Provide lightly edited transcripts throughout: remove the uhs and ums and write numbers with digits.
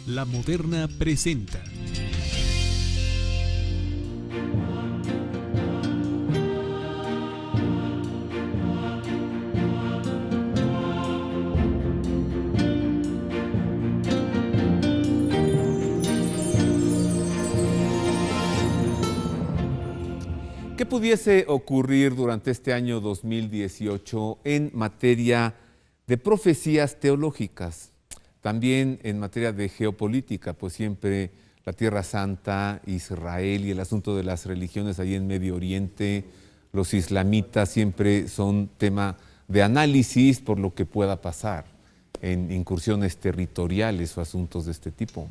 La Moderna presenta. ¿Qué pudiese ocurrir durante este año 2018 en materia de profecías teológicas? También en materia de geopolítica, pues siempre la Tierra Santa, Israel y el asunto de las religiones allí en Medio Oriente, los islamitas siempre son tema de análisis por lo que pueda pasar en incursiones territoriales o asuntos de este tipo.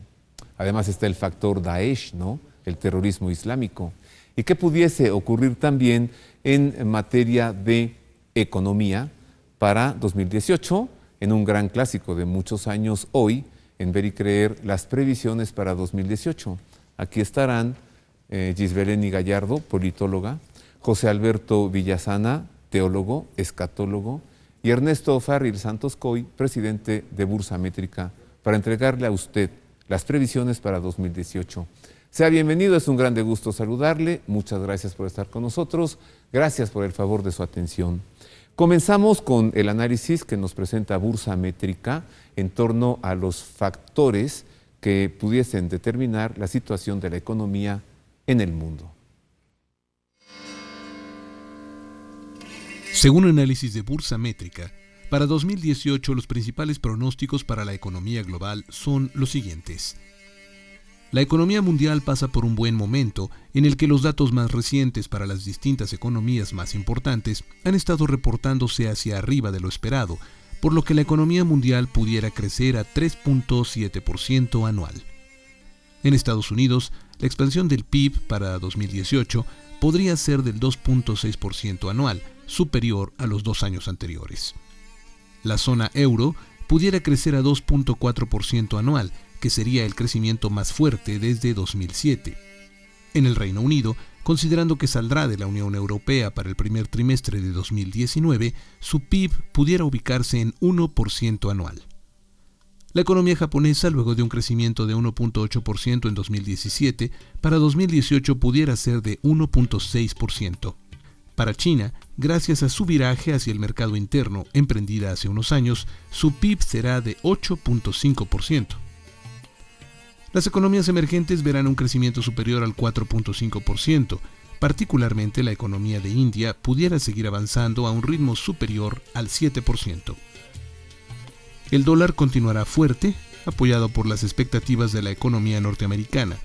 Además está el factor Daesh, ¿no? El terrorismo islámico. ¿Y qué pudiese ocurrir también en materia de economía para 2018? En un gran clásico de muchos años hoy, en Ver y Creer, las previsiones para 2018. Aquí estarán Gisbeleni Gallardo, politóloga, José Alberto Villasana, teólogo, escatólogo, y Ernesto Farril Santos Coy, presidente de Bursa Métrica, para entregarle a usted las previsiones para 2018. Sea bienvenido, es un grande gusto saludarle. Muchas gracias por estar con nosotros. Gracias por el favor de su atención. Comenzamos con el análisis que nos presenta Bursa Métrica en torno a los factores que pudiesen determinar la situación de la economía en el mundo. Según análisis de Bursa Métrica, para 2018 los principales pronósticos para la economía global son los siguientes. La economía mundial pasa por un buen momento en el que los datos más recientes para las distintas economías más importantes han estado reportándose hacia arriba de lo esperado, por lo que la economía mundial pudiera crecer a 3.7% anual. En Estados Unidos, la expansión del PIB para 2018 podría ser del 2.6% anual, superior a los 2 años anteriores. La zona euro pudiera crecer a 2.4% anual, que sería el crecimiento más fuerte desde 2007. En el Reino Unido, considerando que saldrá de la Unión Europea para el primer trimestre de 2019, su PIB pudiera ubicarse en 1% anual. La economía japonesa, luego de un crecimiento de 1.8% en 2017, para 2018 pudiera ser de 1.6%. Para China, gracias a su viraje hacia el mercado interno emprendida hace unos años, su PIB será de 8.5%. Las economías emergentes verán un crecimiento superior al 4.5%, particularmente la economía de India pudiera seguir avanzando a un ritmo superior al 7%. El dólar continuará fuerte, apoyado por las expectativas de la economía norteamericana,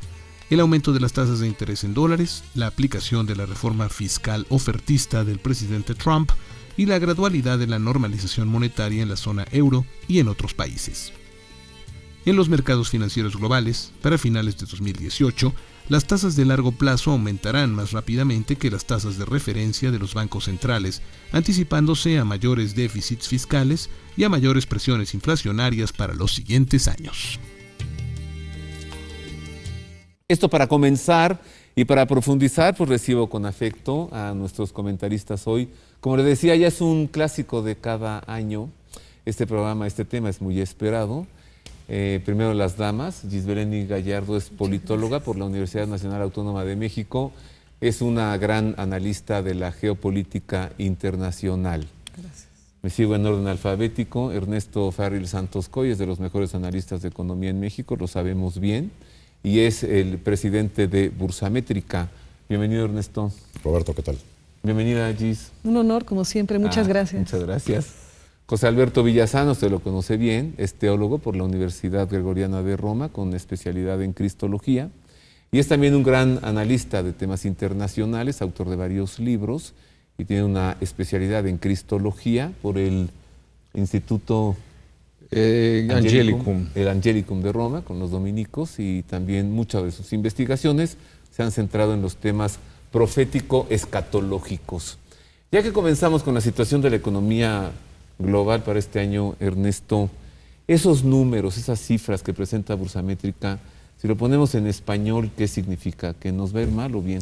el aumento de las tasas de interés en dólares, la aplicación de la reforma fiscal ofertista del presidente Trump y la gradualidad de la normalización monetaria en la zona euro y en otros países. En los mercados financieros globales, para finales de 2018, las tasas de largo plazo aumentarán más rápidamente que las tasas de referencia de los bancos centrales, anticipándose a mayores déficits fiscales y a mayores presiones inflacionarias para los siguientes años. Esto para comenzar y para profundizar, pues recibo con afecto a nuestros comentaristas hoy. Como les decía, ya es un clásico de cada año. Este programa, este tema es muy esperado. Primero las damas. Gisbeleni Gallardo es politóloga por la Universidad Nacional Autónoma de México. Es una gran analista de la geopolítica internacional. Gracias. Me sigo en orden alfabético. Ernesto Farril Santos Coy es de los mejores analistas de economía en México, lo sabemos bien, y es el presidente de Bursa Métrica. Bienvenido, Ernesto. Roberto, ¿qué tal? Bienvenida, Gis. Un honor, como siempre. Muchas gracias. Muchas gracias. José Alberto Villasana, usted lo conoce bien, es teólogo por la Universidad Gregoriana de Roma con especialidad en cristología y es también un gran analista de temas internacionales, autor de varios libros y tiene una especialidad en cristología por el Instituto Angelicum. El Angelicum de Roma con los dominicos, y también muchas de sus investigaciones se han centrado en los temas profético-escatológicos. Ya que comenzamos con la situación de la economía global para este año, Ernesto, esos números, esas cifras que presenta Bursa Métrica, si lo ponemos en español, ¿qué significa? ¿Que nos va a ir mal o bien?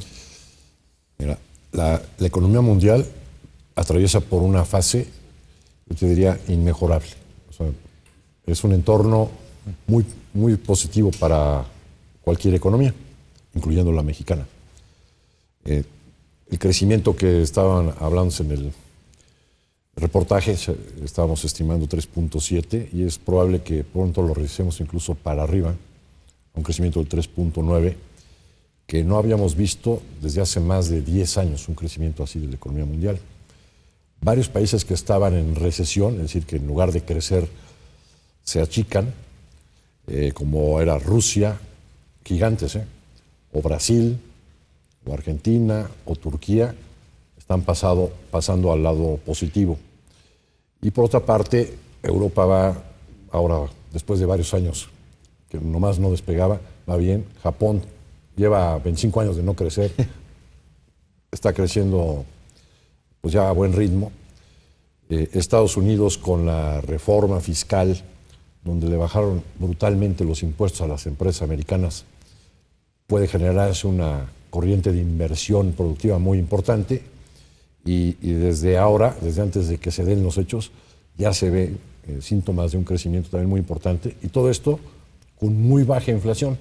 Mira, la economía mundial atraviesa por una fase, yo te diría, inmejorable. O sea, es un entorno muy positivo para cualquier economía, incluyendo la mexicana. El crecimiento que estaban hablando en el reportaje, estábamos estimando 3.7 y es probable que pronto lo revisemos incluso para arriba, un crecimiento del 3.9, que no habíamos visto desde hace más de 10 años, un crecimiento así de la economía mundial. Varios países que estaban en recesión, es decir, que en lugar de crecer se achican, como era Rusia, gigantes, o Brasil, o Argentina, o Turquía, están pasando al lado positivo. Y por otra parte, Europa va ahora, después de varios años que nomás no despegaba, va bien. Japón lleva 25 años de no crecer, está creciendo pues ya a buen ritmo. Estados Unidos, con la reforma fiscal, donde le bajaron brutalmente los impuestos a las empresas americanas, puede generarse una corriente de inversión productiva muy importante y desde ahora, desde antes de que se den los hechos, ya se ve síntomas de un crecimiento también muy importante y todo esto con muy baja inflación.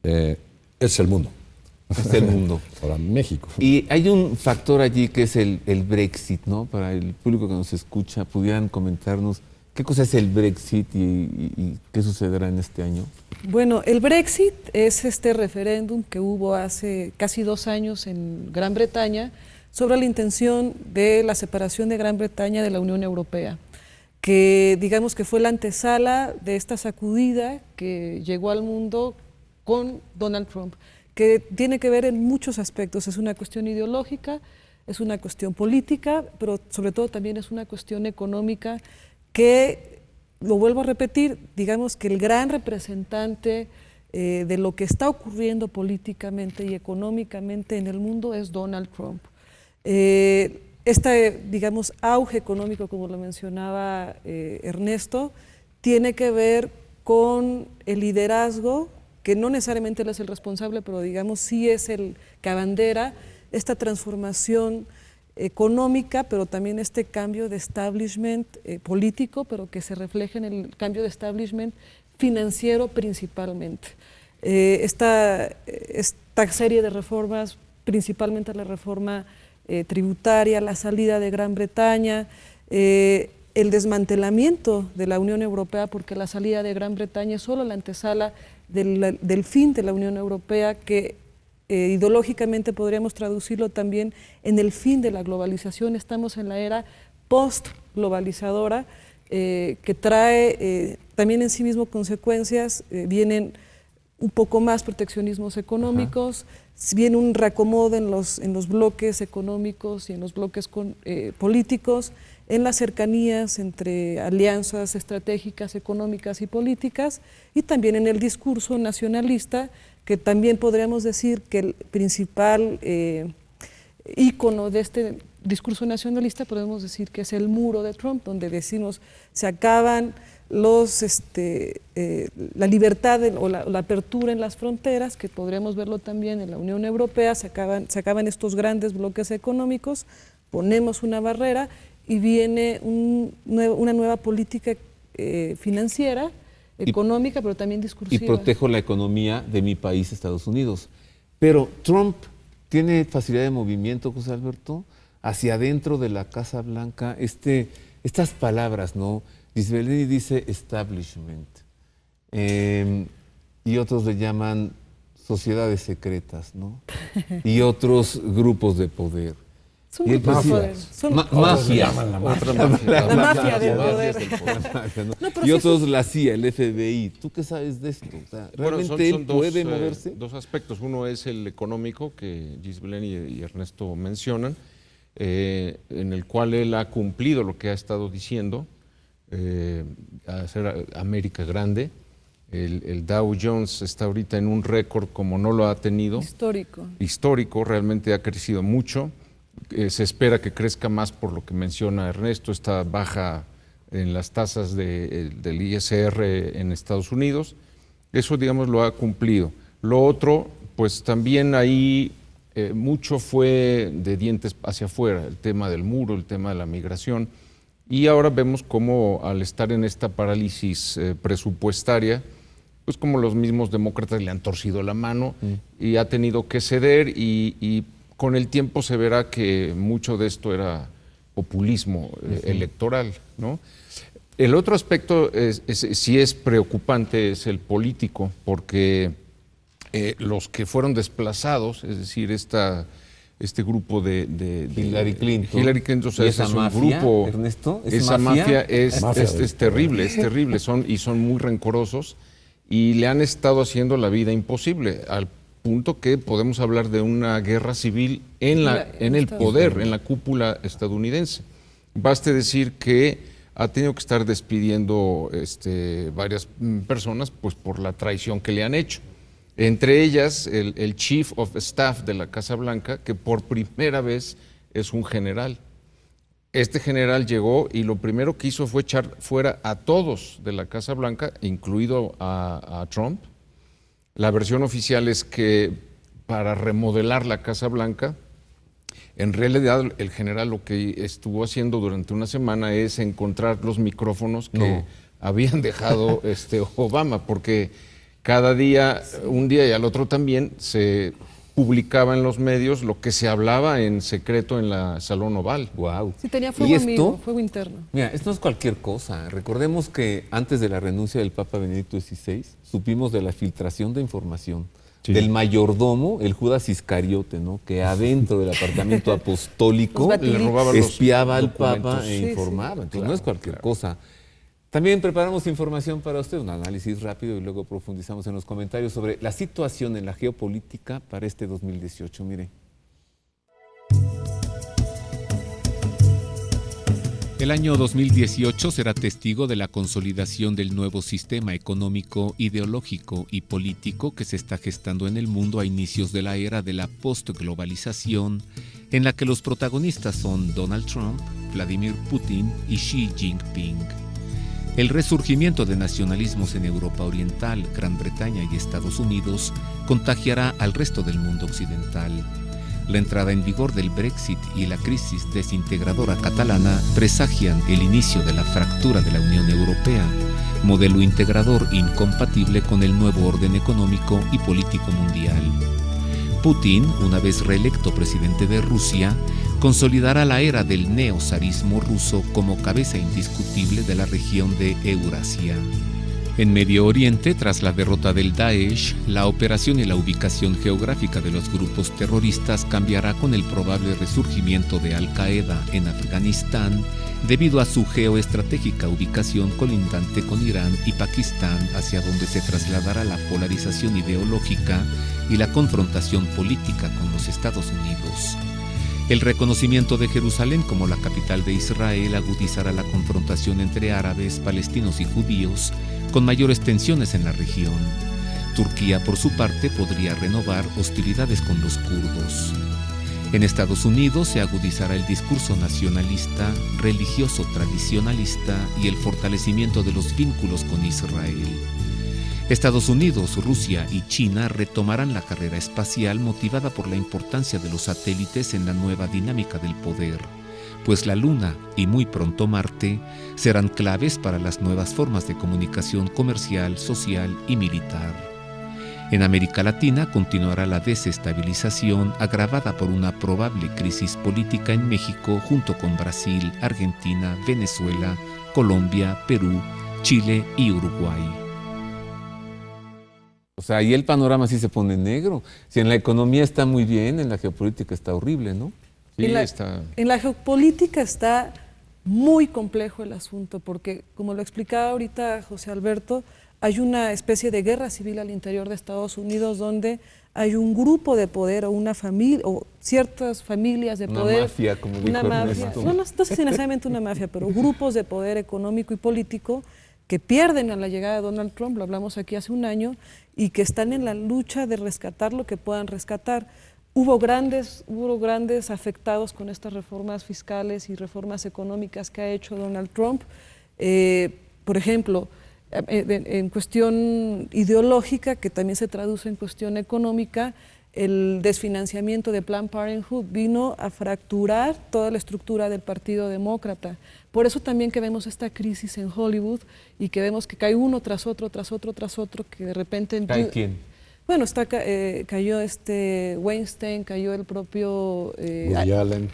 Es el mundo. Es el mundo. Para México. Y hay un factor allí que es el Brexit, ¿no? Para el público que nos escucha, ¿pudieran comentarnos qué cosa es el Brexit y qué sucederá en este año? Bueno, el Brexit es este referéndum que hubo hace casi 2 años en Gran Bretaña sobre la intención de la separación de Gran Bretaña de la Unión Europea, que digamos que fue la antesala de esta sacudida que llegó al mundo con Donald Trump, que tiene que ver en muchos aspectos. Es una cuestión ideológica, es una cuestión política, pero sobre todo también es una cuestión económica que, lo vuelvo a repetir, digamos que el gran representante de lo que está ocurriendo políticamente y económicamente en el mundo es Donald Trump. Este, digamos, auge económico, como lo mencionaba Ernesto, tiene que ver con el liderazgo, que no necesariamente él es el responsable, pero digamos sí es el que abandera esta transformación económica, pero también este cambio de establishment político, pero que se refleja en el cambio de establishment financiero principalmente. Esta serie de reformas, principalmente la reforma tributaria, la salida de Gran Bretaña, el desmantelamiento de la Unión Europea, porque la salida de Gran Bretaña es solo la antesala del fin de la Unión Europea, que ideológicamente podríamos traducirlo también en el fin de la globalización. Estamos en la era post-globalizadora, que trae también en sí mismo consecuencias. Vienen un poco más proteccionismos económicos, viene un reacomodo en los bloques económicos y en los bloques políticos, en las cercanías entre alianzas estratégicas, económicas y políticas, y también en el discurso nacionalista, que también podríamos decir que el principal ícono de este discurso nacionalista podemos decir que es el muro de Trump, donde decimos se acaban la libertad o la apertura en las fronteras, que podríamos verlo también en la Unión Europea, se acaban estos grandes bloques económicos, ponemos una barrera y viene una nueva política financiera, económica, pero también discursiva. Y protejo la economía de mi país, Estados Unidos. Pero Trump tiene facilidad de movimiento, José Alberto, hacia adentro de la Casa Blanca. Estas palabras, ¿no? Gisbelini dice establishment, y otros le llaman sociedades secretas, ¿no? Y otros grupos de poder. Son grupos de poder. Mafia. La mafia del poder. Y otros la CIA, el FBI. ¿Tú qué sabes de esto? O sea, ¿realmente él puede moverse? Dos aspectos. Uno es el económico, que Gisbelini y Ernesto mencionan, en el cual él ha cumplido lo que ha estado diciendo, hacer América grande. El Dow Jones está ahorita en un récord como no lo ha tenido. Histórico, realmente ha crecido mucho. Se espera que crezca más por lo que menciona Ernesto, esta baja en las tasas del ISR en Estados Unidos. Eso, digamos, lo ha cumplido. Lo otro, pues también ahí mucho fue de dientes hacia afuera, el tema del muro, el tema de la migración. Y ahora vemos cómo al estar en esta parálisis presupuestaria, pues como los mismos demócratas le han torcido la mano y ha tenido que ceder y con el tiempo se verá que mucho de esto era populismo electoral, ¿no? El otro aspecto sí es preocupante, es el político, porque los que fueron desplazados, es decir, este grupo de Hillary Clinton. Hillary Clinton, o sea, ¿Y esa es un mafia, grupo. Ernesto? Esa mafia es terrible, es terrible, son muy rencorosos y le han estado haciendo la vida imposible, al punto que podemos hablar de una guerra civil en el poder, en la cúpula estadounidense. Baste decir que ha tenido que estar despidiendo varias personas pues, por la traición que le han hecho. Entre ellas, el Chief of Staff de la Casa Blanca, que por primera vez es un general. Este general llegó y lo primero que hizo fue echar fuera a todos de la Casa Blanca, incluido a Trump. La versión oficial es que para remodelar la Casa Blanca, en realidad el general lo que estuvo haciendo durante una semana es encontrar los micrófonos que habían dejado Obama, porque cada día, un día y al otro también, se publicaba en los medios lo que se hablaba en secreto en la Salón Oval. Wow. Sí, tenía fuego amigo, fuego interno. Mira, esto no es cualquier cosa. Recordemos que antes de la renuncia del Papa Benedicto XVI, supimos de la filtración de información del mayordomo, el Judas Iscariote, ¿no? Que adentro del apartamento apostólico le robaba espiaba al documentos. Papa e informaba. Entonces no es cualquier cosa. También preparamos información para usted, un análisis rápido y luego profundizamos en los comentarios sobre la situación en la geopolítica para este 2018. Mire. El año 2018 será testigo de la consolidación del nuevo sistema económico, ideológico y político que se está gestando en el mundo a inicios de la era de la postglobalización, en la que los protagonistas son Donald Trump, Vladimir Putin y Xi Jinping. El resurgimiento de nacionalismos en Europa Oriental, Gran Bretaña y Estados Unidos contagiará al resto del mundo occidental. La entrada en vigor del Brexit y la crisis desintegradora catalana presagian el inicio de la fractura de la Unión Europea, modelo integrador incompatible con el nuevo orden económico y político mundial. Putin, una vez reelecto presidente de Rusia, consolidará la era del neozarismo ruso como cabeza indiscutible de la región de Eurasia. En Medio Oriente, tras la derrota del Daesh, la operación y la ubicación geográfica de los grupos terroristas cambiará con el probable resurgimiento de Al-Qaeda en Afganistán debido a su geoestratégica ubicación colindante con Irán y Pakistán, hacia donde se trasladará la polarización ideológica y la confrontación política con los Estados Unidos. El reconocimiento de Jerusalén como la capital de Israel agudizará la confrontación entre árabes, palestinos y judíos, con mayores tensiones en la región. Turquía, por su parte, podría renovar hostilidades con los kurdos. En Estados Unidos se agudizará el discurso nacionalista, religioso tradicionalista y el fortalecimiento de los vínculos con Israel. Estados Unidos, Rusia y China retomarán la carrera espacial motivada por la importancia de los satélites en la nueva dinámica del poder, pues la Luna y muy pronto Marte serán claves para las nuevas formas de comunicación comercial, social y militar. En América Latina continuará la desestabilización agravada por una probable crisis política en México junto con Brasil, Argentina, Venezuela, Colombia, Perú, Chile y Uruguay. O sea, ahí el panorama sí se pone negro. Si en la economía está muy bien, en la geopolítica está horrible, ¿no? Sí, en la geopolítica está muy complejo el asunto, porque como lo explicaba ahorita José Alberto, hay una especie de guerra civil al interior de Estados Unidos donde hay un grupo de poder o una familia o ciertas familias de poder. Una mafia, como dijo Ernesto. No sé si necesariamente una mafia, pero grupos de poder económico y político que pierden a la llegada de Donald Trump, lo hablamos aquí hace un año, y que están en la lucha de rescatar lo que puedan rescatar. Hubo grandes afectados con estas reformas fiscales y reformas económicas que ha hecho Donald Trump. Por ejemplo, en cuestión ideológica, que también se traduce en cuestión económica, el desfinanciamiento de Planned Parenthood vino a fracturar toda la estructura del Partido Demócrata. Por eso también que vemos esta crisis en Hollywood y que vemos que cae uno tras otro, que de repente... ¿Cae quién? Bueno, cayó Weinstein, cayó el propio... Woody Allen.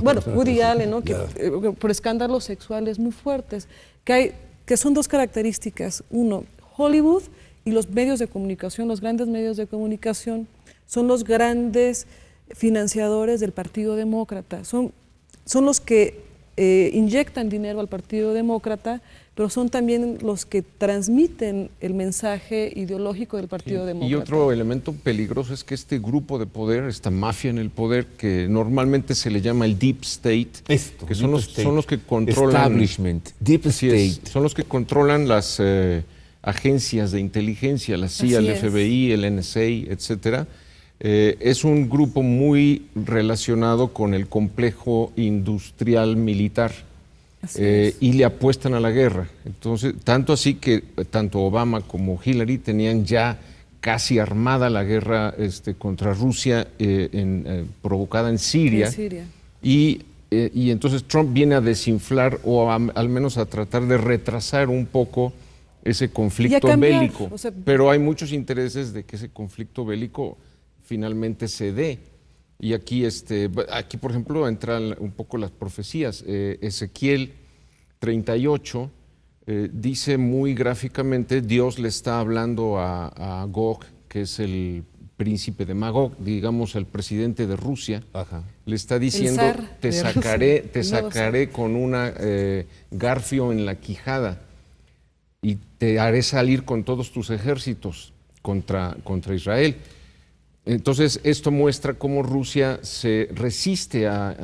Bueno, Woody Allen, ¿no? Por escándalos sexuales muy fuertes, que son dos características. Uno, Hollywood y los medios de comunicación, los grandes medios de comunicación, son los grandes financiadores del Partido Demócrata. Son los que inyectan dinero al Partido Demócrata, pero son también los que transmiten el mensaje ideológico del Partido Demócrata. Y otro elemento peligroso es que este grupo de poder, esta mafia en el poder, que normalmente se le llama el Deep State, que son los que controlan... Establishment, Deep State. Son los que controlan las agencias de inteligencia, la CIA, el FBI, el NSA, etcétera. Es un grupo muy relacionado con el complejo industrial militar y le apuestan a la guerra. Entonces, tanto así que tanto Obama como Hillary tenían ya casi armada la guerra contra Rusia provocada en Siria. Y entonces Trump viene a desinflar o al menos a tratar de retrasar un poco ese conflicto bélico. Pero hay muchos intereses de que ese conflicto bélico finalmente se dé. Y aquí, por ejemplo, entran un poco las profecías. Ezequiel 38 dice muy gráficamente, Dios le está hablando a Gog, que es el príncipe de Magog, digamos el presidente de Rusia. Ajá. Le está diciendo, te sacaré con una garfio en la quijada y te haré salir con todos tus ejércitos contra Israel. Entonces, esto muestra cómo Rusia se resiste a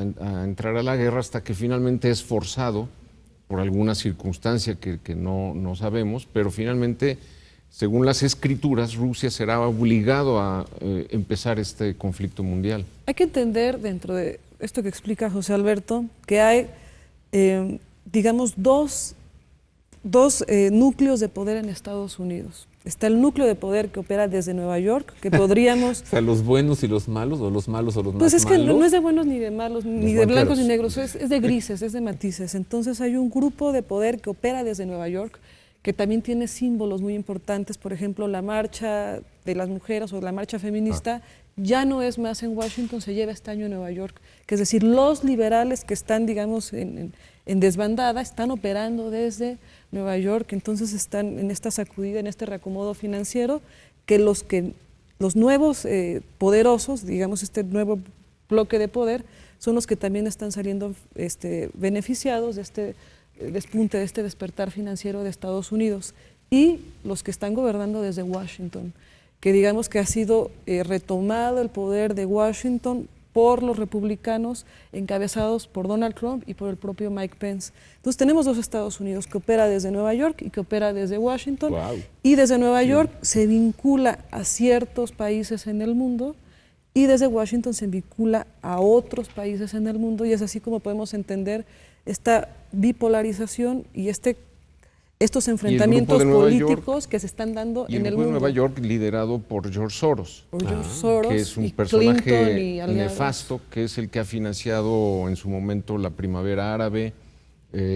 entrar a la guerra hasta que finalmente es forzado por alguna circunstancia que no sabemos, pero finalmente, según las escrituras, Rusia será obligado a empezar este conflicto mundial. Hay que entender, dentro de esto que explica José Alberto, que hay, digamos, dos núcleos de poder en Estados Unidos. Está el núcleo de poder que opera desde Nueva York, que podríamos... O sea, los buenos y los malos, o los malos o los más malos. Pues es que no es de buenos ni de malos, ni de blancos ni negros, es de grises, es de matices. Entonces hay un grupo de poder que opera desde Nueva York, que también tiene símbolos muy importantes, por ejemplo, la marcha de las mujeres o la marcha feminista, ya no es más en Washington, se lleva este año en Nueva York. Que es decir, los liberales que están, digamos, en desbandada, están operando desde Nueva York, entonces están en esta sacudida, en este reacomodo financiero, que los nuevos poderosos, digamos, este nuevo bloque de poder, son los que también están saliendo beneficiados de este despunte, de este despertar financiero de Estados Unidos, y los que están gobernando desde Washington, que digamos que ha sido retomado el poder de Washington por los republicanos encabezados por Donald Trump y por el propio Mike Pence. Entonces tenemos dos Estados Unidos que opera desde Nueva York y que opera desde Washington. Wow. Y desde Nueva York se vincula a ciertos países en el mundo y desde Washington se vincula a otros países en el mundo, y es así como podemos entender esta bipolarización y estos enfrentamientos políticos que se están dando en el mundo. El grupo de Nueva York liderado por George Soros, que es un personaje nefasto, que es el que ha financiado en su momento la primavera árabe,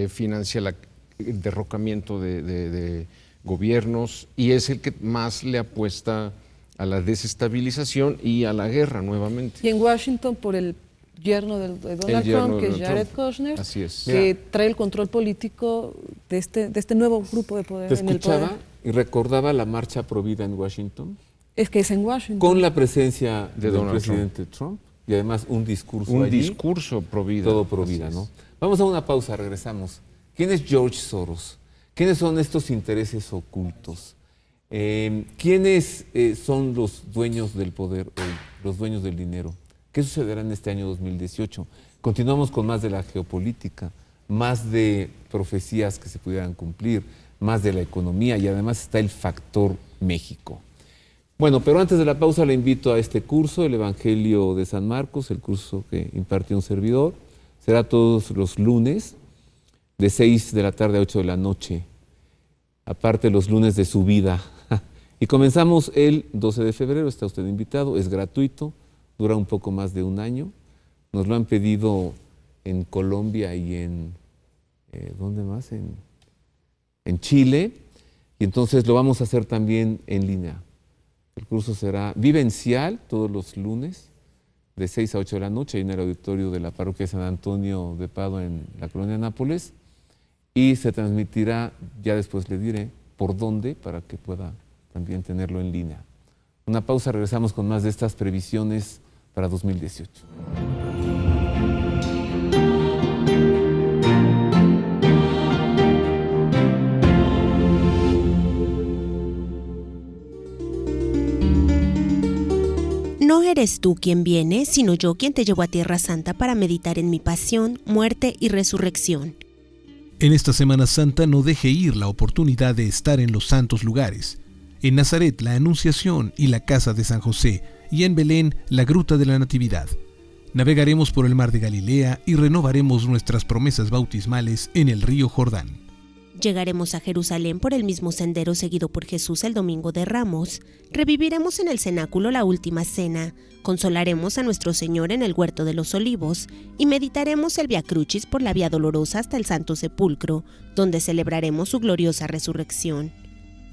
financia el derrocamiento de gobiernos, y es el que más le apuesta a la desestabilización y a la guerra nuevamente. Y en Washington por el yerno de Donald Trump, que es Jared Kushner, que trae el control político de este nuevo grupo de poder. Te escuchaba y recordaba la marcha pro vida en Washington. Es que es en Washington. Con la presencia del presidente Trump y además un discurso allí. Discurso pro vida. Todo pro vida, ¿no? Vamos a una pausa, regresamos. ¿Quién es George Soros? ¿Quiénes son estos intereses ocultos? ¿Quiénes son los dueños del poder hoy, los dueños del dinero? ¿Qué sucederá en este año 2018? Continuamos con más de la geopolítica, más de profecías que se pudieran cumplir, más de la economía, y además está el factor México. Bueno, pero antes de la pausa le invito a este curso, el Evangelio de San Marcos, el curso que impartió un servidor. Será todos los lunes, de 6 de la tarde a 8 de la noche. Aparte los lunes de subida Y comenzamos el 12 de febrero, está usted invitado, es gratuito, dura un poco más de un año. Nos lo han pedido en Colombia y en, ¿dónde más? En Chile, y entonces lo vamos a hacer también en línea. El curso será vivencial todos los lunes, de 6 a 8 de la noche, en el auditorio de la parroquia de San Antonio de Padua en la colonia Nápoles, y se transmitirá, ya después le diré por dónde, para que pueda también tenerlo en línea. Una pausa, regresamos con más de estas previsiones para 2018. No eres tú quien viene, sino yo quien te llevo a Tierra Santa para meditar en mi pasión, muerte y resurrección. En esta Semana Santa no deje ir la oportunidad de estar en los santos lugares. En Nazaret, la Anunciación y la Casa de San José, y en Belén, la Gruta de la Natividad. Navegaremos por el mar de Galilea y renovaremos nuestras promesas bautismales en el río Jordán. Llegaremos a Jerusalén por el mismo sendero seguido por Jesús el Domingo de Ramos. Reviviremos en el cenáculo la última cena. Consolaremos a nuestro Señor en el huerto de los Olivos y meditaremos el Via Crucis por la Vía Dolorosa hasta el Santo Sepulcro, donde celebraremos su gloriosa resurrección.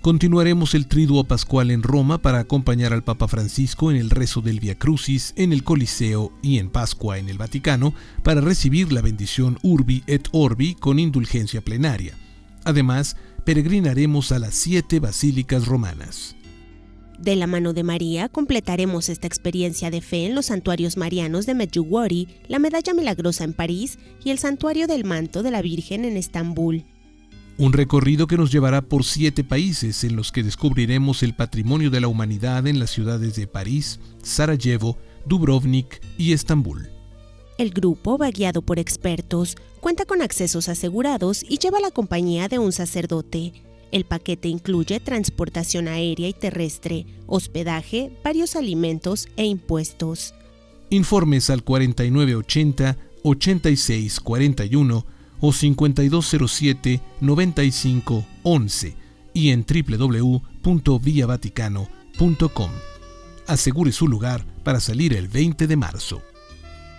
Continuaremos el Triduo Pascual en Roma para acompañar al Papa Francisco en el rezo del Via Crucis en el Coliseo y en Pascua en el Vaticano para recibir la bendición Urbi et Orbi con indulgencia plenaria. Además, peregrinaremos a las 7 basílicas romanas. De la mano de María, completaremos esta experiencia de fe en los santuarios marianos de Medjugorje, la Medalla Milagrosa en París y el Santuario del Manto de la Virgen en Estambul. Un recorrido que nos llevará por 7 países en los que descubriremos el patrimonio de la humanidad en las ciudades de París, Sarajevo, Dubrovnik y Estambul. El grupo va guiado por expertos, cuenta con accesos asegurados y lleva la compañía de un sacerdote. El paquete incluye transportación aérea y terrestre, hospedaje, varios alimentos e impuestos. Informes al 4980-8641 o 5207-9511 y en www.viavaticano.com. Asegure su lugar para salir el 20 de marzo.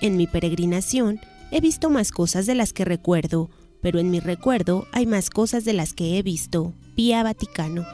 En mi peregrinación he visto más cosas de las que recuerdo, pero en mi recuerdo hay más cosas de las que he visto. Vía Vaticano.